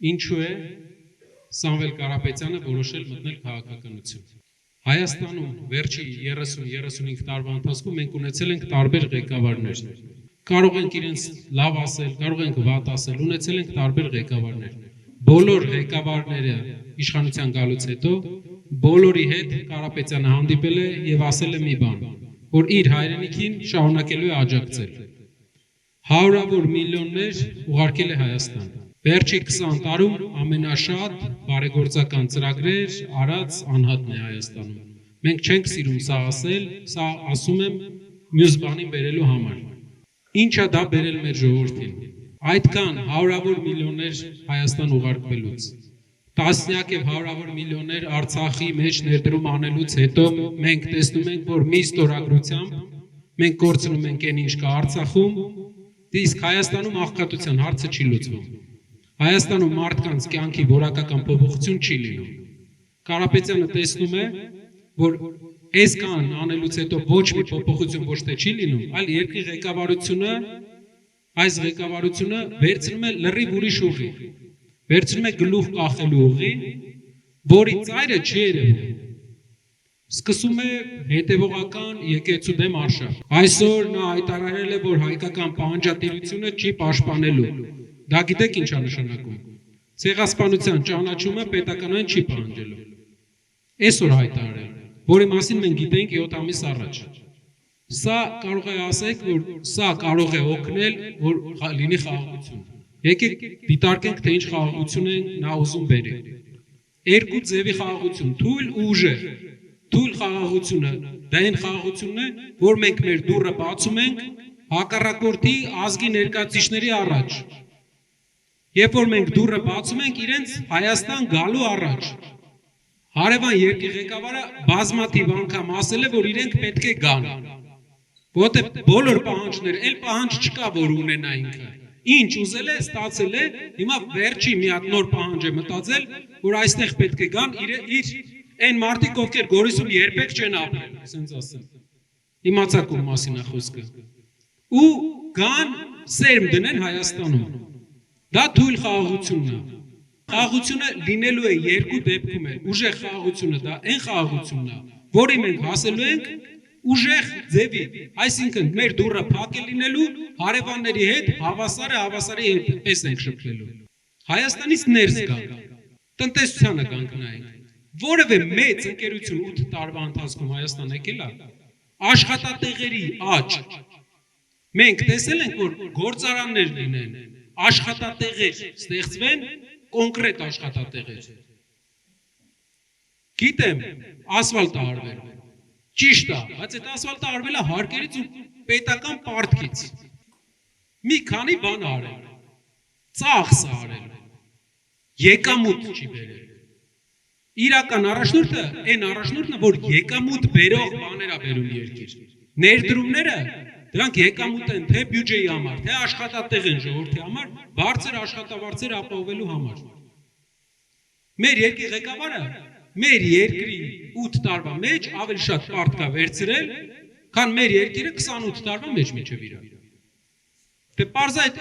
Ինչու է Սամվել Կարապետյանը որոշել մտնել քաղաքականություն։ Հայաստանում վերջի 30-35 տարվա ընթացքում մենք ունեցել ենք տարբեր ղեկավարներ։ Կարող ենք իրենց լավ ասել, կարող ենք վատ ասել, ունեցել ենք տարբեր ղեկավարներ։ Բոլոր ղեկավարները իշխանության գալուց հետո բոլորի հետ Կարապետյանը հանդիպել է եւ ասել է մի բան, որ իր հայրենիքին շարունակելու է աջակցել։ Հարյուրավոր միլիոններ ուղարկել է Հայաստան։ Վերջի 20 տարում ամենաշատ բարեգործական ծրագրեր արած անհատն է Հայաստանում։ Մենք չենք սիրում սա ասել, սա ասում եմ մյուս բանին բերելու համար։ Ինչա դա բերել մեր ժողովրդին։ Այդքան հարյուրավոր միլիոններ Հայաստան ուղարկվելուց, տասնյակ եւ հարյուրավոր միլիոններ Արցախի մեջ ներդրում անելուց հետո մենք տեսնում ենք, որ մի ստորագրությամբ մենք կորցնում ենք այն ինչ կա Արցախում, իսկ Հայաստանում աղքատության հարցը չի լուծվում։ Հայաստանում մարդկանց կյանքի որակական փոփոխություն չի լինում։ Կարապետյանը տեսնում է, որ այս կան անելուց հետո ոչ մի փոփոխություն ոչ թե չի լինում, այլ երկրի ղեկավարությունը այս ղեկավարությունը վերցնում է լրիվ ուրիշ ուղի, վերցնում է գլուխ կախելու ուղի, որի ծայրը չի երևում։ Սկսում է հետևողական եկեղեցու դեմ արշավ։ Այսօր նա հայտարարել է, որ հայկական պահանջատիրությունը չի պաշտպանելու։ Դա գիտեք ինչ է նշանակում։ Ցեղասպանության ճանաչումը պետականային չի պահանջելու։ Այսօր հայտարարել, որի մասին մենք գիտենք 7 ամիս առաջ։ Սա կարող է ասեք, որ սա կարող է օգնել, որ լինի խաղաղություն։ Եկեք դիտարկենք, թե ինչ խաղաղություն է նա ուզում բերել։ Երկու ձևի խաղաղություն, թույլ ու ուժեղ։ Թույլ խաղաղությունը դա այն խաղաղությունն է, որ մենք մեր դուռը բացում ենք հակառակորդի ազգի ներկայացուցիչների առաջ։ Երբ որ մենք դուռը բացում ենք իրենց Հայաստան գալու առաջ։ Հարևան երկրի ղեկավարը բազմաթիվ անգամ ասել է, որ իրենք պետք է գան։ Որտեղ բոլոր պահանջները, այլ պահանջ չկա, որ ունենա ինքը։ Ինչ ուզել է, ստացել է, հիմա վերջի մի հատ նոր պահանջ է մտածել, որ այստեղ պետք է գան իր այն մարդիկ, ովքեր Գորիսում երբեք չեն ապրել, ասենց ասեմ։ Իմացաք ում մասին է խոսքը։ Ու գան սերմ դնեն Հայաստանում։ Դա թույլ խաղաղությունն է։ Խաղաղությունը լինելու է երկու դեպքում է։ Ուժեղ խաղաղությունը դա այն խաղաղությունն է, որի մենք հասելու ենք ուժեղ ձևի, այսինքն մեր դուռը փակ է լինելու, հարևանների հետ հավասարը հավասարի հետ պես ենք շփվելու։ Հայաստանից ներս գանք, տնտեսությանը կանգնայինք։ Որևէ մեծ ընկերություն 8 տարվա ընթացքում Հայաստան եկել է, աշխատատեղերի աճ։ Մենք տեսել ենք, որ գործարաններ լինեն, աշխատատեղեր ստեղծվեն, կոնկրետ աշխատատեղեր։ Գիտեմ, ասֆալտը արվել։ Ճիշտ է, բայց այդ ասֆալտը արվել է հարկերից ու պետական պարտքից։ Մի քանի բան արել։ Ծախս արել։ Եկամուտ չի բերել։ Իրական առաջնորդը, այն առաջնորդն է, որ եկամուտ բերող բաներ է բերում երկիր։ Ներդրումները դրանք եկամուտ են թե բյուջեի համար, թե աշխատատեղ են ժողովրդի համար, բարձր աշխատավարձեր ապահովելու համար։ Մեր երկրի ղեկավարը մեր երկրի 8 տարվա մեջ ավելի շատ պարտք է վերցրել, քան մեր երկիրը 28 տարվա մեջ մինչև իրար։ Դե պարզա այդ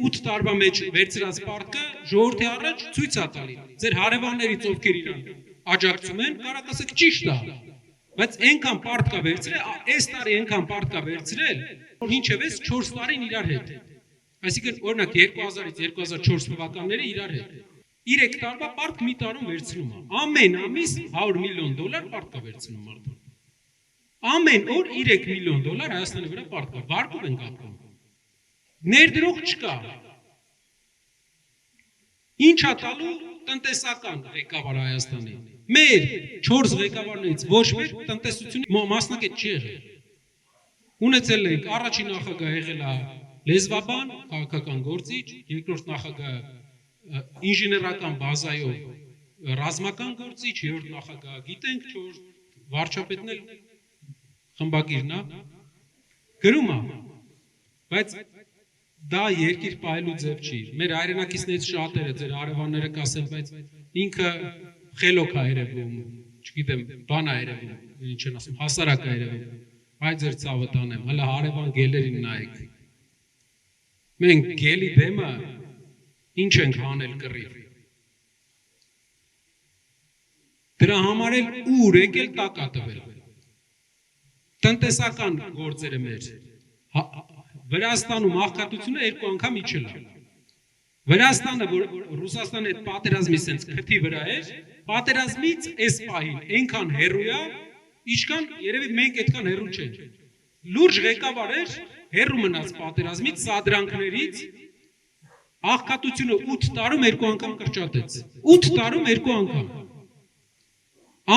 8 տարվա մեջ վերցրած պարտքը ժողովրդի առաջ ցույց է տալի։ Ձեր հարևաններից ովքեր իրան աջակցում են, կարող ասեք ճիշտ է, բայց այնքան պարտք է վերցրել, այս տարի այնքան պարտք է վերցրել, որ ինչևէ 4 տարին իրար հետ։ Այսինքն օրինակ 2000-ից 2004 թվականները իրար հետ։ 3 տարվա պարտք մի տարում վերցնում է։ Ամեն ամիս $100 միլիոն պարտք է վերցնում մարդը։ Ամեն օր $3 միլիոն Հայաստանի վրա պարտք է, վարկով են կապում։ Ներդրող չկա։ Ինչ է տալու տնտեսական ղեկավար Հայաստանի։ Մեր 4 ղեկավարներից ոչ մեկ տնտեսությունի մասնակից չի եղել։ Ունեցել ենք առաջին նախագահ եղել է լեզվաբան, քաղաքական գործիչ, երկրորդ նախագահ ինժեներական բազայով ռազմական գործիչ, երրորդ նախագահ գիտենք, չորրորդ վարչապետն էլ խմբագիրն է, գրում է, բայց դա երկիր պահելու ձև չի։ Մեր հայրենակիցներից շատերը, ձեր հարևանները կասեն, բայց ինքը խելոք է երևում, չգիտեմ, բան է երևում, ինչ են ասում, հասարակ է երևում, այ ձեր ցավը տանեմ, հələ հարևան գելերին նայեք։ Մենք գելի դեմը ինչ ենք հանել կռիվ։ Դրա համար էլ ուր եկել տակ ա տվել։ Տնտեսական գործերը մեր Վրաստանում աղքատությունը երկու անգամ իջել է։ Վրաստանը, որ Ռուսաստանի հետ պատերազմի sense քթի վրա էր, պատերազմից այս պահին այնքան հեռու է, ինչքան երևի մենք այդքան հեռու չենք։ Լուրջ ղեկավար էր, հեռու մնաց պատերազմից, սադրանքներից, աղքատությունը 8 տարում երկու անգամ կրճատեց։ 8 տարում երկու անգամ։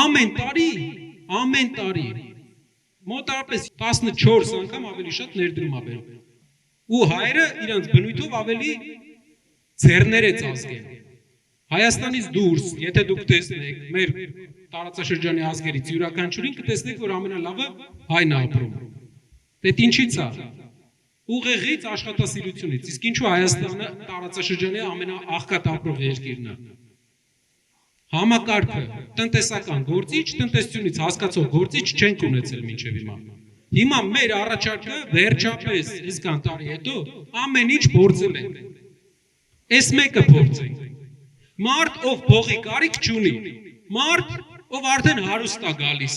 Ամեն տարի մոտավորապես 14 անգամ ավելի շատ ներդրում ա բերում։ Ու հայերը իրանց բնույթով ավելի ձեռներեց ազգեն։ Հայաստանից դուրս, եթե դուք տեսնեք մեր տարածաշրջանի ազգերից յուրաքանչյուրին կտեսնեք, որ ամենալավը հայն ա ապրում։ Դե ինչի՞ց է։ Ուղեղից աշխատասիրությունից, իսկ ինչու Հայաստանը տարածաշրջանի ամենաաղքատ ապրող երկիրն է։ Համակարգը տնտեսական գործիչ, տնտեսությունից հասկացող գործիչ չենք ունեցել մինչև հիմա։ Հիմա մեր առաջարկը վերջապես այսքան տարի հետո ամեն ինչ փորձել ենք։ Այս մեկը փորձենք։ Մարդ, ով փողի կարիք չունի, մարդ, ով արդեն հարուստ է գալիս,